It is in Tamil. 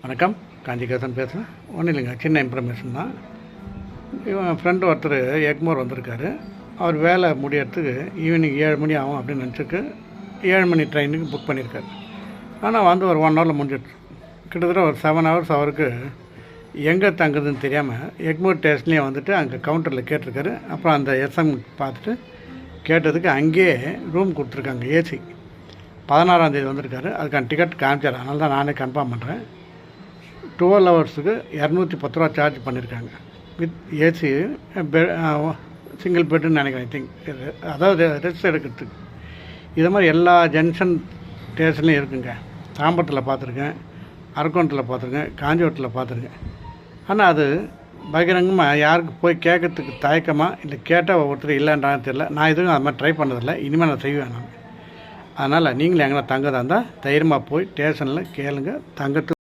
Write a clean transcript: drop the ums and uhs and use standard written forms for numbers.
வணக்கம், காஞ்சிகேசன் பேசுகிறேன். ஒன்றும் இல்லைங்க, சின்ன இன்ஃபர்மேஷன் தான். இவன் ஃப்ரெண்டு ஒருத்தர் எக்மோர் வந்திருக்காரு. அவர் வேலை முடியறதுக்கு ஈவினிங் 7 மணி ஆகும் அப்படின்னு நினச்சிருக்கு. 7 மணி ட்ரெயினுக்கு புக் பண்ணியிருக்காரு. ஆனால் வந்து ஒரு 1 ஹவரில் முடிஞ்சிடுச்சு. கிட்டத்தட்ட ஒரு 7 ஹவர்ஸ் அவருக்கு எங்கே தங்குதுன்னு தெரியாமல் எக்மோர் ஸ்டேஷன்லேயே வந்துட்டு அங்கே கவுண்டரில் கேட்டிருக்காரு. அப்புறம் அந்த எஸ்எம் பார்த்துட்டு கேட்டதுக்கு அங்கேயே ரூம் கொடுத்துருக்காங்க, ஏசி. 16ஆம் தேதி வந்திருக்காரு. அதுக்கான டிக்கெட் காமிச்சார். அதனால தான் நானே கன்ஃபார்ம் பண்ணுறேன். 12 ஹவர்ஸுக்கு 210 ரூபா சார்ஜ் பண்ணியிருக்காங்க. வித் ஏசி சிங்கிள் பெட்டுன்னு நினைக்கிறேன். திங்க் அதாவது ரெஸ்ட் எடுக்கிறதுக்கு. இது மாதிரி எல்லா ஜங்ஷன் ஸ்டேஷன்லையும் இருக்குங்க. தாம்பரத்தில் பார்த்துருக்கேன், அரக்கோணத்தில் பார்த்துருக்கேன், காஞ்சிபுரத்தில் பார்த்துருக்கேன். ஆனால் அது பகிரங்கமாக யாருக்கு போய் கேட்கறதுக்கு தயக்கமாக இல்லை கேட்டால் ஒவ்வொருத்தர் இல்லைன்றான்னு தெரியல. நான் எதுவும் அது மாதிரி ட்ரை பண்ணதில்லை. இனிமேல் நான் செய்வேன் நான். அதனால் நீங்களும் எங்கன்னா தங்கதாக இருந்தால் தைரியமாக போய் ஸ்டேஷனில் கேளுங்க. தங்கத்துக்கு